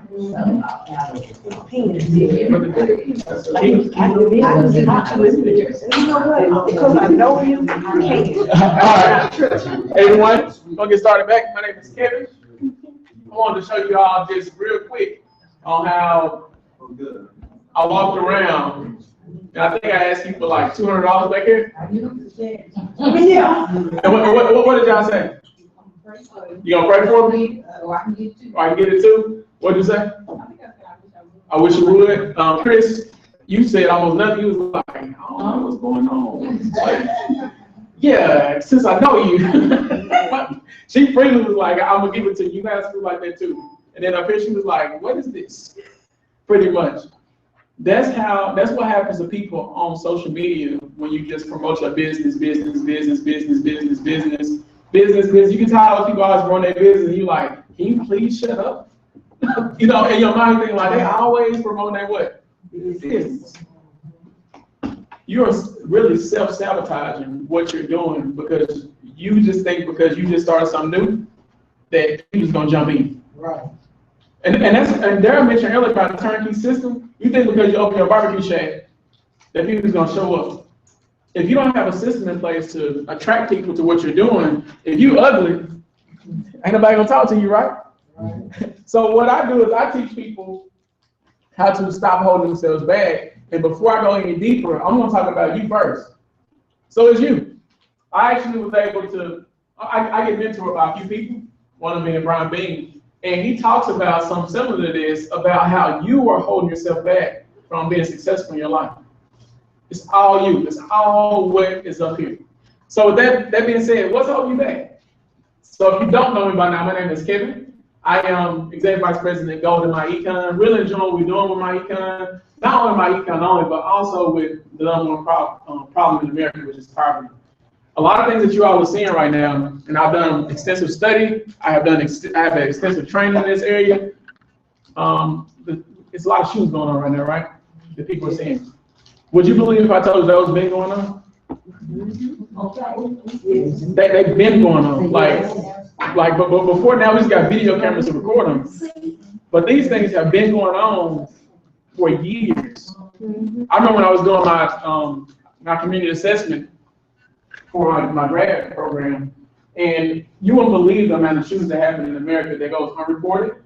Because I know you, I can't. All right, everyone, we're gonna get started back. My name is Kevin. I wanted to show you all just real quick on how I walked around. And I think I asked you for like $200 back here. Yeah. And what did y'all say? You gonna pray for me? I can get you. I can get it too? What'd you say? I wish you would. Chris, you said almost nothing. You was like, I don't know what's going on. Like, yeah, since I know you. She freely was like, I'm gonna give it to you. You guys feel like that too. And then up here she was like, what is this? Pretty much. That's what happens to people on social media when you just promote your business. You can tell how people always run their business, and you like, can you please shut up? You know, in your mind thinking like, they always promoting their what? Business. You're really self-sabotaging what you're doing because you just think because you just started something new that you're just gonna jump in. Right. And Darren mentioned earlier about the turnkey system. You think because you open your barbecue shack that people's gonna show up. If you don't have a system in place to attract people to what you're doing, if you ugly, ain't nobody gonna talk to you, right? So what I do is I teach people how to stop holding themselves back. And before I go any deeper, I'm gonna talk about you first. So it's you. I actually was able to, I get mentored by a few people, one of them being Brian Bean, and he talks about something similar to this, about how you are holding yourself back from being successful in your life. It's all you, it's all what is up here. So with that being said, what's holding you back? So if you don't know me by now, my name is Kevin. I am Executive Vice President Golden My Econ. Really enjoying what we're doing with My Econ. Not only My Econ only, but also with the number one problem in America, which is poverty. A lot of things that you all are seeing right now, and I've done extensive study. I have had extensive training in this area. It's a lot of shoes going on right now, right? That people are seeing. Would you believe if I told you those been going on? They've been going on. But before now, we just got video cameras to record them. But these things have been going on for years. I remember when I was doing my community assessment for my grad program, and you wouldn't believe the amount of shootings that happen in America that goes unreported,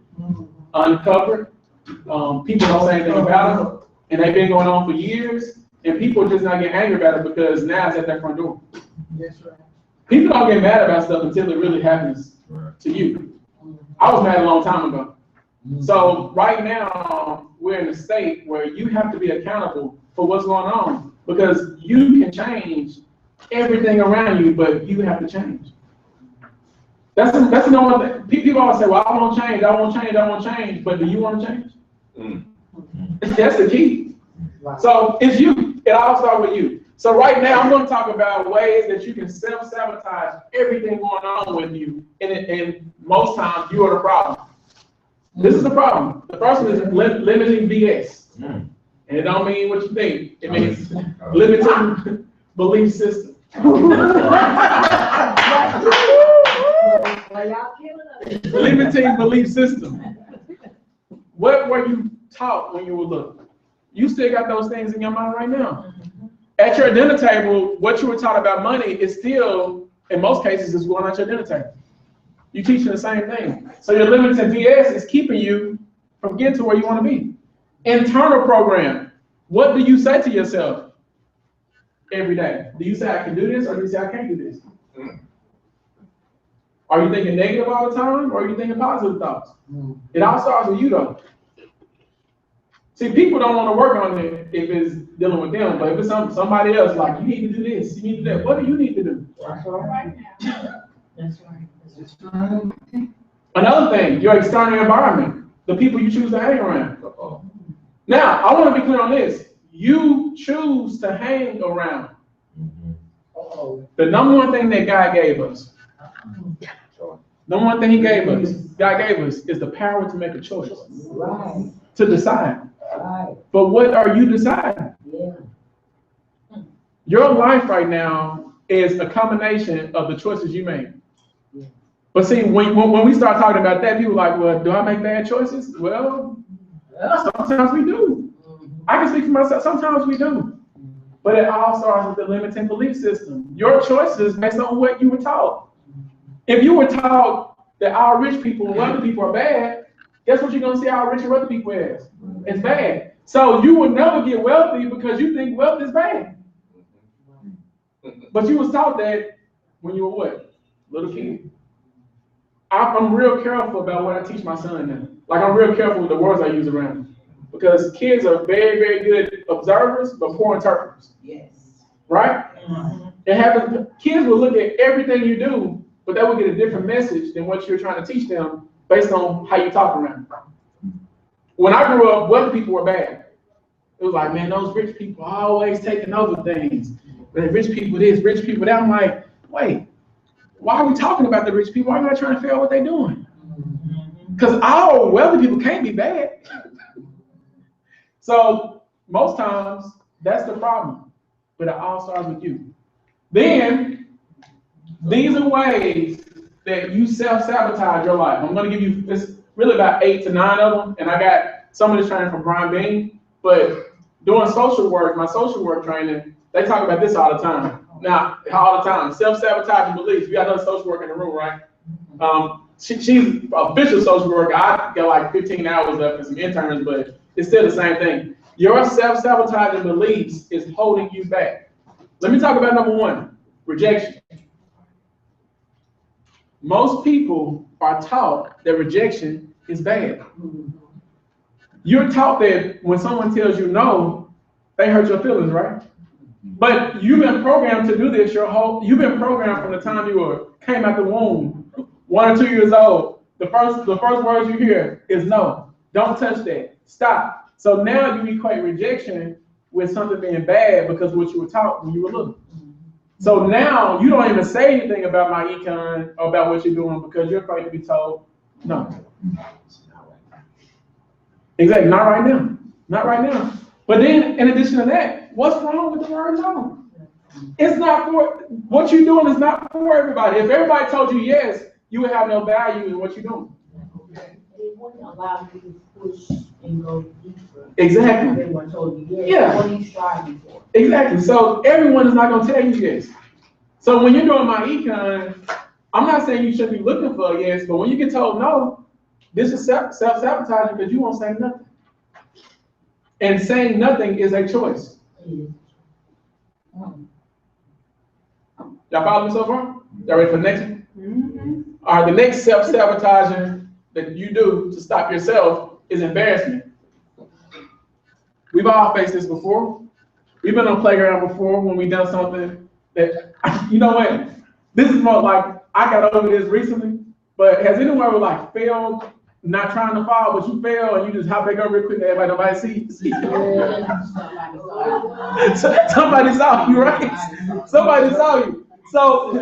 uncovered. People don't say anything about them, and they've been going on for years, and people just not getting angry about it because now it's at their front door. That's right. People don't get mad about stuff until it really happens to you. I was mad a long time ago. So right now, we're in a state where you have to be accountable for what's going on because you can change everything around you, but you have to change. That's the one thing. People always say, well, I won't change, but do you want to change? That's the key. So it's you. It all starts with you. So right now, I'm going to talk about ways that you can self-sabotage everything going on with you, and most times you are the problem. This is the problem. The first one is limiting BS. And it don't mean what you think. It means limiting belief system. Limiting belief system. What were you taught when you were little? You still got those things in your mind right now. At your dinner table, what you were taught about money is still, in most cases, is going on your dinner table. You're teaching the same thing. So your limiting BS is keeping you from getting to where you want to be. Internal program. What do you say to yourself every day? Do you say I can do this, or do you say I can't do this? Are you thinking negative all the time, or are you thinking positive thoughts? It all starts with you, though. See, people don't want to work on it if it's dealing with them, but if it's somebody else, like, you need to do this, you need to do that. What do you need to do? That's right. That's right. Another thing, your external environment, the people you choose to hang around. Now, I want to be clear on this. You choose to hang around. The number one thing that God gave us, number one thing God gave us is the power to make a choice. Right. To decide. Right. But what are you deciding? Yeah. Your life right now is a combination of the choices you made. Yeah. But see, when we start talking about that, people are like, well, do I make bad choices? Well, sometimes we do. I can speak for myself. Sometimes we do. But it all starts with the limiting belief system. Your choices based on what you were taught. If you were taught that all rich people and wealthy people are bad, guess what you're going to see all rich and wealthy people as? It's bad. So you will never get wealthy because you think wealth is bad. But you was taught that when you were what? Little kid. I'm real careful about what I teach my son now. Like, I'm real careful with the words I use around him. Because kids are very, very good observers, but poor interpreters. Yes. Right? It happens. Kids will look at everything you do, but they will get a different message than what you're trying to teach them based on how you talk around them. When I grew up, wealthy people were bad. It was like, man, those rich people are always taking over things. But rich people this, rich people that. I'm like, wait, why are we talking about the rich people? Why am I trying to figure out what they're doing? Because all wealthy people can't be bad. So most times, that's the problem. But it all starts with you. Then, these are ways that you self-sabotage your life. I'm going to give you, it's really about 8 to 9 of them. And I got some of this training from Brian Bean. But doing social work, my social work training, they talk about this all the time. Now, all the time. Self-sabotaging beliefs. We got another social worker in the room, right? She's an official social worker. I got like 15 hours up and some interns, but it's still the same thing. Your self-sabotaging beliefs is holding you back. Let me talk about number 1, rejection. Most people are taught that rejection is bad. You're taught that when someone tells you no, they hurt your feelings, right? But you've been programmed to do this you've been programmed from the time you came out the womb, 1 or 2 years old. The first words you hear is no, don't touch that, stop. So now you equate rejection with something being bad because of what you were taught when you were little. So now you don't even say anything about my econ or about what you're doing because you're afraid to be told no. Exactly, not right now. Not right now. But then, in addition to that, what's wrong with the word no? It's not for, what you're doing is not for everybody. If everybody told you yes, you would have no value in what you're doing. It wouldn't allow you to push and go deeper. Exactly. Everyone told you yes. Yeah. What are you striving for? Exactly. So everyone is not going to tell you yes. So when you're doing my econ, I'm not saying you should be looking for a yes, but when you get told no, this is self-sabotaging because you won't say nothing. And saying nothing is a choice. Y'all follow me so far? Y'all ready for the next one? Mm-hmm. All right, the next self-sabotaging that you do to stop yourself is embarrassment. We've all faced this before. We've been on the playground before when we've done something that, you know what? This is more like, I got over this recently, but has anyone ever like failed, not trying to fall, but you fail and you just hop back up real quick and nobody see you? Somebody saw you, right? Somebody saw you. So,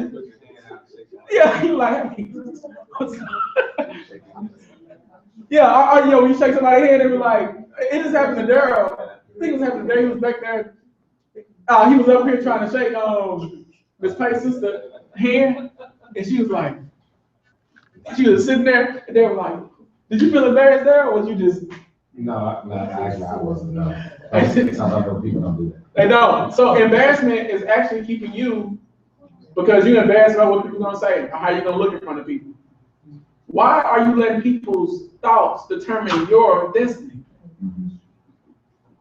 yeah, you like, hey, yeah, when you shake somebody's hand, they be like, it just happened to Daryl. I think it was happening to Daryl. He was back there. He was up here trying to shake Miss Pay's sister's hand, and she was sitting there, and they were like, did you feel embarrassed there, or was you just? No, actually, I wasn't. No. Some other people don't do that. They don't. So embarrassment is actually keeping you, because you're embarrassed about what people are gonna say or how you're gonna look in front of people. Why are you letting people's thoughts determine your destiny?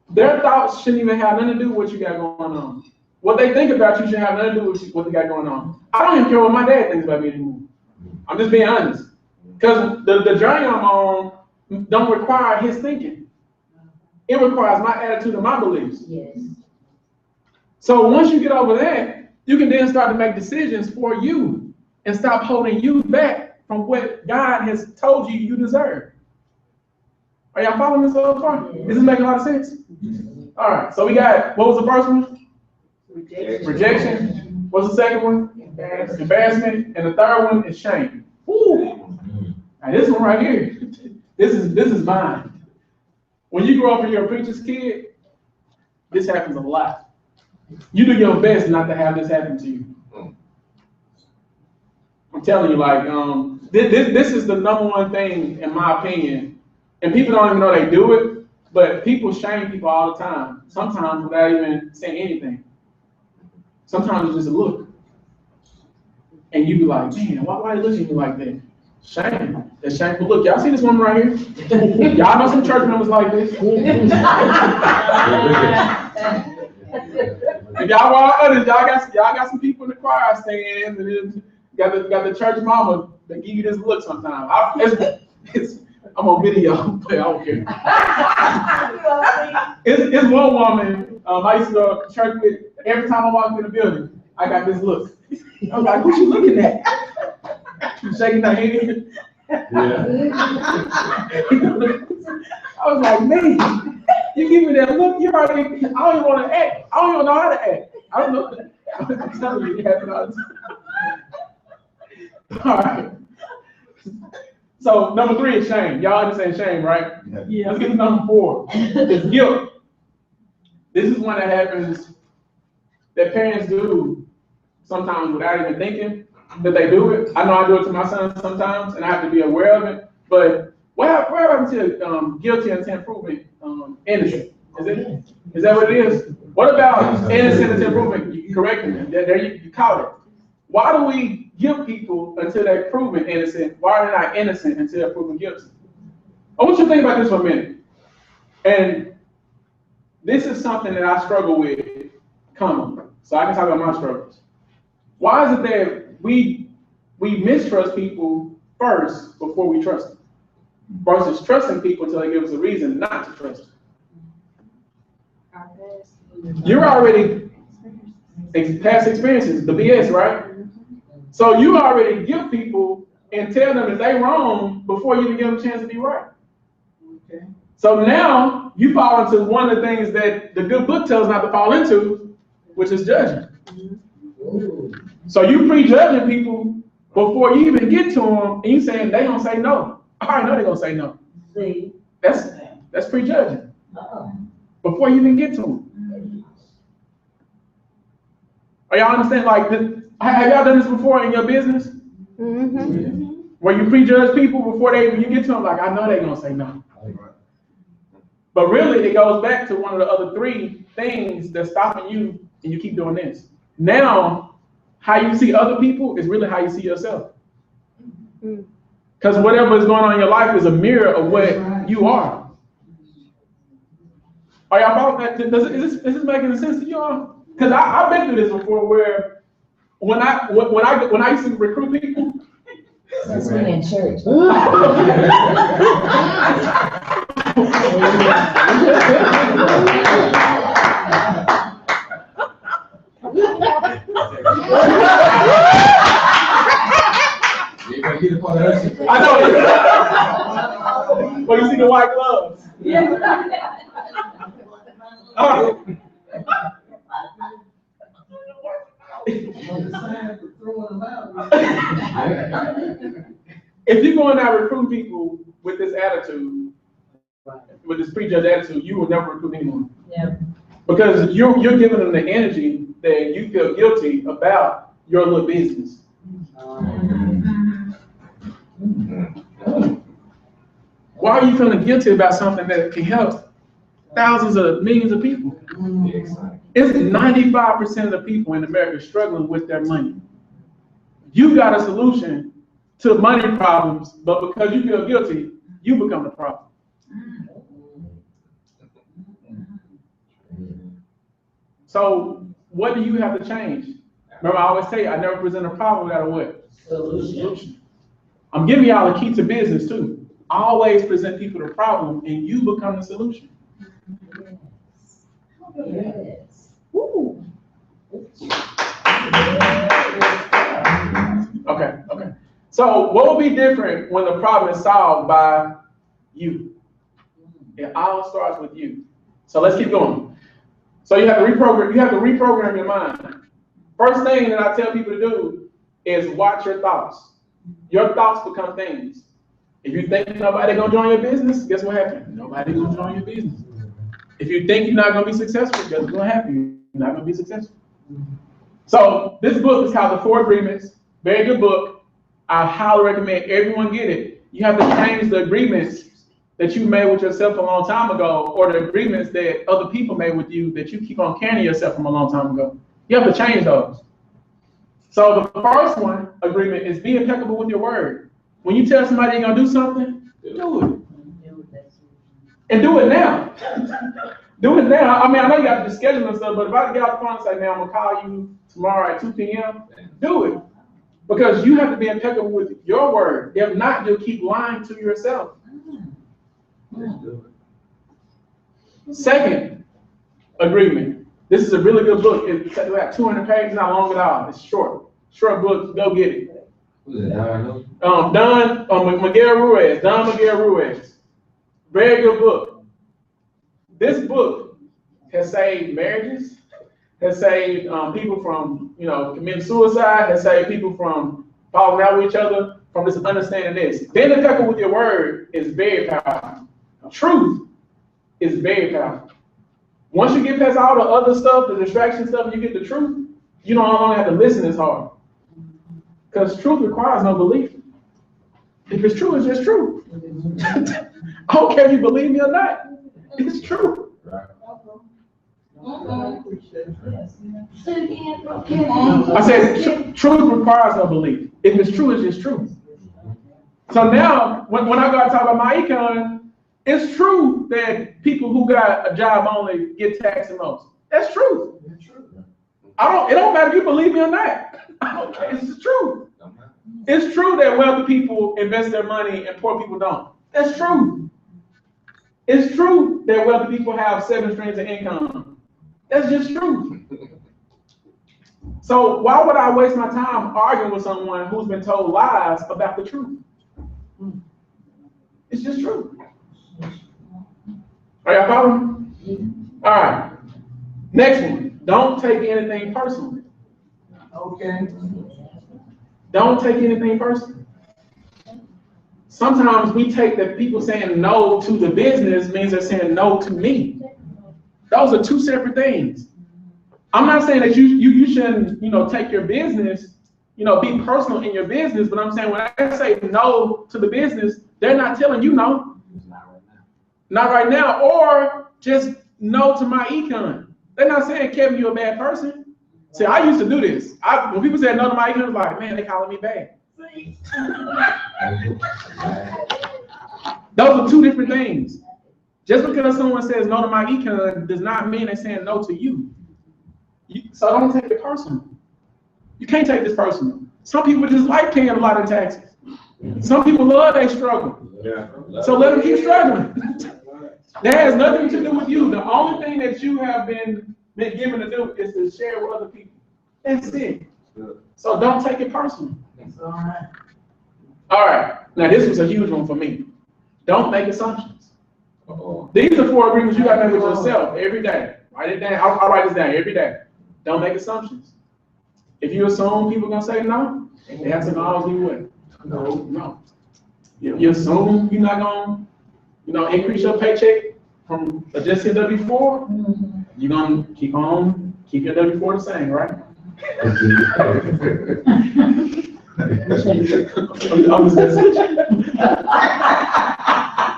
Their thoughts shouldn't even have nothing to do with what you got going on. What they think about you should have nothing to do with what they got going on. I don't even care what my dad thinks about me anymore. I'm just being honest. Because the journey I'm on don't require his thinking. It requires my attitude and my beliefs. Yes. So once you get over that, you can then start to make decisions for you and stop holding you back from what God has told you you deserve. Are y'all following me so far? Is this making a lot of sense? All right, so we got, what was the first one? Rejection. What's the second one? Embarrassment. And the third one is shame. Woo. Now this one right here, this is mine. When you grow up and you're a preacher's kid, this happens a lot. You do your best not to have this happen to you. I'm telling you, like, this is the number one thing, in my opinion, and people don't even know they do it, but people shame people all the time, sometimes without even saying anything. Sometimes it's just a look. And you be like, man, why you looking at me like that? Shame. That's shameful look. Y'all see this woman right here? Y'all know some church members like this? If y'all want others, y'all got some people in the choir singing, and then got the church mama that give you this look sometimes. I'm on video, but I don't care. It's one woman I used to go to church with. Every time I walk in the building, I got this look. I'm like, who's she looking at? She's shaking her head. Yeah. I was like, man, you give me that look, you already, I don't even want to act. I don't even know how to act. I don't know. I'm telling you, it happens all the time. All right. So number 3 is shame. Y'all understand shame, right? Yeah. Let's get to number 4. It's guilt. This is one that happens that parents do sometimes without even thinking that they do it. I know I do it to my son sometimes, and I have to be aware of it. But what happened to guilty until proven innocent? Is that what it is? What about innocent until proven? You corrected me. There you caught it. Why do we guilt people until they're proven innocent? Why are they not innocent until they're proven guilty? I want you to think about this for a minute. And this is something that I struggle with commonly. So I can talk about my struggles. Why is it that we mistrust people first before we trust them? Versus trusting people until they give us a reason not to trust them. You're already past experiences, the BS, right? So you already give people and tell them that they're wrong before you even give them a chance to be right. Okay. So now you fall into one of the things that the good book tells not to fall into, which is judgment. So you prejudging people before you even get to them, and you saying they gonna say no. I already know they're gonna say no. See? That's prejudging before you even get to them. Are y'all understand? Like, have y'all done this before in your business? Mm-hmm. Where you prejudge people before when you get to them, like, I know they're gonna say no. But really, it goes back to one of the other 3 things that's stopping you, and you keep doing this. Now, how you see other people is really how you see yourself. Because whatever is going on in your life is a mirror of what you are. Are y'all following that? Is this making sense to y'all? Because I've been through this before, where when I used to recruit people. That's me in church. I know. But you see the white gloves. If you're going out recruiting people with this attitude, with this prejudged attitude, you will never recruit anyone. Yeah. Because you're giving them the energy that you feel guilty about your little business. Why are you feeling guilty about something that can help thousands of millions of people? It's 95% of the people in America struggling with their money. You got a solution to money problems, but because you feel guilty, you become the problem. So what do you have to change? Remember, I always say, I never present a problem without a what? Solution. I'm giving y'all a key to business too. Always present people the problem, and you become the solution. Yes. Okay. So what will be different when the problem is solved by you? It all starts with you. So let's keep going. So you have to reprogram your mind. First thing that I tell people to do is watch your thoughts. Your thoughts become things. If you think nobody gonna join your business, guess what happened? Nobody gonna join your business. If you think you're not gonna be successful, guess what's gonna happen? You're not gonna be successful. So this book is called The 4 Agreements. Very good book. I highly recommend everyone get it. You have to change the agreements that you made with yourself a long time ago, or the agreements that other people made with you that you keep on carrying yourself from a long time ago. You have to change those. So the first one agreement is be impeccable with your word. When you tell somebody you're gonna do something, do it. And do it now. Do it now. I mean, I know you got to schedule and stuff, but if I get off the phone and say, man, I'm gonna call you tomorrow at 2 p.m., do it. Because you have to be impeccable with your word. If not, you'll keep lying to yourself. Second agreement. This is a really good book. It's like 200 pages, not long at all. It's short. Short book, go get it. Miguel Ruiz, Don Miguel Ruiz. Very good book. This book has saved marriages, has saved people from, committing suicide, has saved people from falling out with each other, from just understanding this. Being impeccable with your word is very powerful. Truth is very powerful. Once you get past all the other stuff, the distraction stuff, and you get the truth, you don't no longer have to listen as hard. Because truth requires no belief. If it's true, it's just true. I don't care if you believe me or not. It's true. I said truth requires no belief. If it's true, it's just true. So now, when I go and talk about my econ, it's true that people who got a job only get taxed the most. That's true. It don't matter if you believe me or not. I don't care. It's just true. It's true that wealthy people invest their money and poor people don't. That's true. It's true that wealthy people have 7 streams of income. That's just true. So why would I waste my time arguing with someone who's been told lies about the truth? It's just true. Are y'all following me? All right. Next one. Don't take anything personally. Okay. Don't take anything personally. Sometimes we take that people saying no to the business means they're saying no to me. Those are two separate things. I'm not saying that you shouldn't, take your business, be personal in your business, but I'm saying when I say no to the business, they're not telling you no. Not right now, or just no to my econ. They're not saying, Kevin, you're a bad person. See, I used to do this. When people said no to my econ, I was like, man, they calling me bad. Those are two different things. Just because someone says no to my econ does not mean they're saying no to you. So don't take it personal. You can't take this personal. Some people just like paying a lot of taxes. Some people love they struggle. So let them keep struggling. That has nothing to do with you. The only thing that you have been given to do is to share with other people. That's it. So don't take it personal. All right. Now this was a huge one for me. Don't make assumptions. These are 4 agreements you got to make with yourself every day. Write it down. I'll write this down every day. Don't make assumptions. If you assume people are gonna say no, they have to always be with. No. You assume you're not gonna, increase your paycheck from just your W-4, you're gonna keep your W-4 the same, right?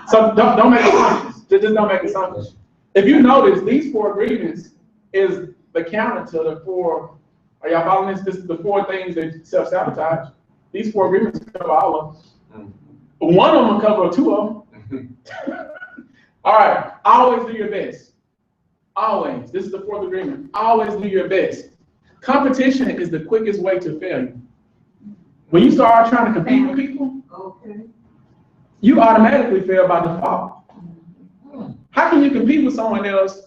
So don't make assumptions. Just don't make assumptions. If you notice, these 4 agreements is the counter to the 4. Are y'all following this? This is the 4 things that self-sabotage. These 4 agreements cover all of them. One of them will cover 2 of them. All right. Always do your best. Always. This is the 4th agreement. Always do your best. Competition is the quickest way to failure. When you start trying to compete with people, you automatically fail by default. How can you compete with someone else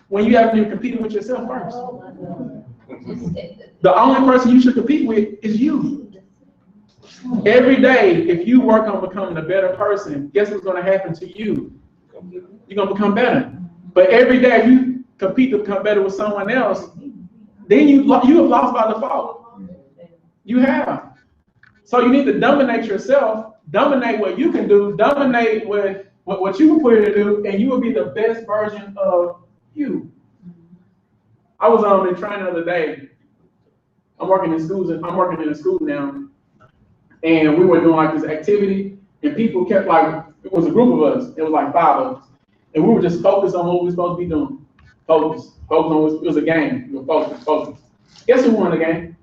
when you haven't even competed with yourself first? The only person you should compete with is you. Every day, if you work on becoming a better person, guess what's going to happen to you? You're going to become better. But every day, if you compete to become better with someone else, then you have lost by default. You have. So you need to dominate yourself, dominate what you can do, dominate what you can put here to do, and you will be the best version of you. I was in training the other day. I'm working in a school now, and we were doing like this activity, and people kept like, it was a group of us, it was like 5 of us, and we were just focused on what we were supposed to be doing. Focus on it was a game. We were focused. Guess who won the game?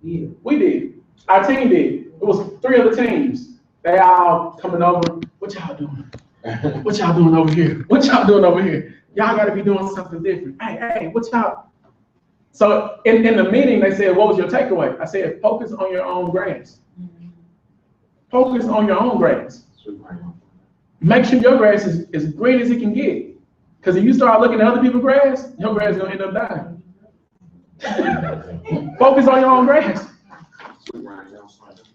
Yeah. We did. Our team did. It was 3 other teams. They all coming over. What y'all doing? What y'all doing over here? What y'all doing over here? Y'all gotta be doing something different. Hey, what y'all? So in the meeting, they said, what was your takeaway? I said, focus on your own grass. Focus on your own grass. Make sure your grass is as green as it can get. Because if you start looking at other people's grass, your grass is gonna end up dying. Focus on your own grass.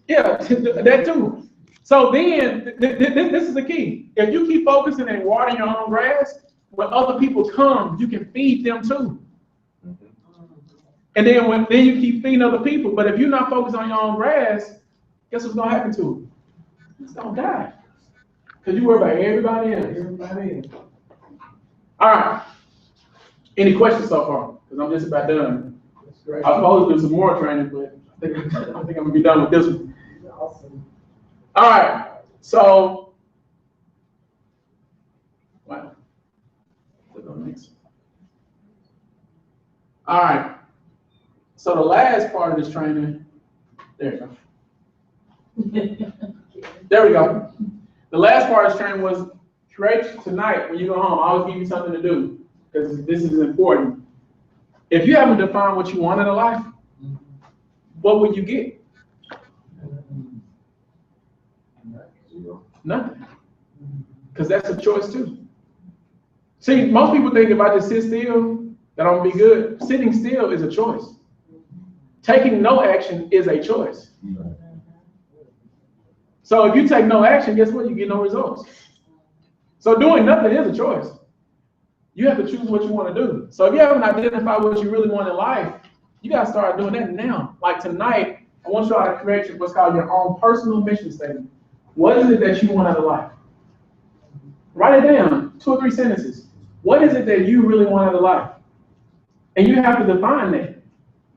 Yeah, that too. So then, this is the key. If you keep focusing and watering your own grass, when other people come, you can feed them too. And then then you keep feeding other people. But if you're not focused on your own grass, guess what's gonna happen to it? It's gonna die. Because you worry about everybody else. All right. Any questions so far? Because I'm just about done. I was supposed to do some more training, but I think I'm gonna be done with this one. Awesome. All right. So, wow. Click on next. All right. So the last part of this training, there you go. There we go. The last part of this training was create tonight when you go home. I always give you something to do because this is important. If you haven't defined what you want in a life, what would you get? Nothing. Because that's a choice too. See, most people think if I just sit still, that I'm gonna be good. Sitting still is a choice. Taking no action is a choice. So if you take no action, guess what? You get no results. So doing nothing is a choice. You have to choose what you want to do. So if you haven't identified what you really want in life, you got to start doing that now. Like tonight, I want you all to create what's called your own personal mission statement. What is it that you want out of life? Write it down, 2 or 3 sentences. What is it that you really want out of life? And you have to define that.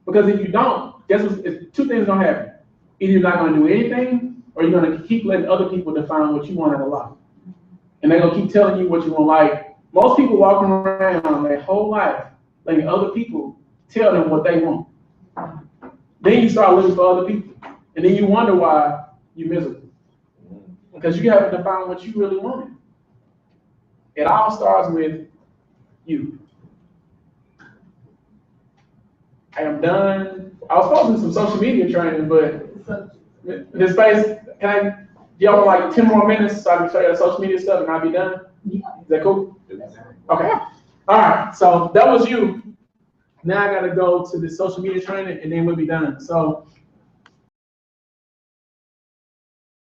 Because if you don't, guess what? 2 things gonna happen. Either you're not gonna do anything, or you're gonna keep letting other people define what you want out of life. And they're gonna keep telling you what you want. Like, most people walking around their whole life letting other people tell them what they want. Then you start looking for other people. And then you wonder why you're miserable. Because you haven't defined what you really want. It all starts with you. I am done. I was supposed to do some social media training, but this space, do y'all want like 10 more minutes so I can show you the social media stuff and I'll be done? Is that cool? Okay. All right. So that was you. Now I got to go to the social media training and then we'll be done. So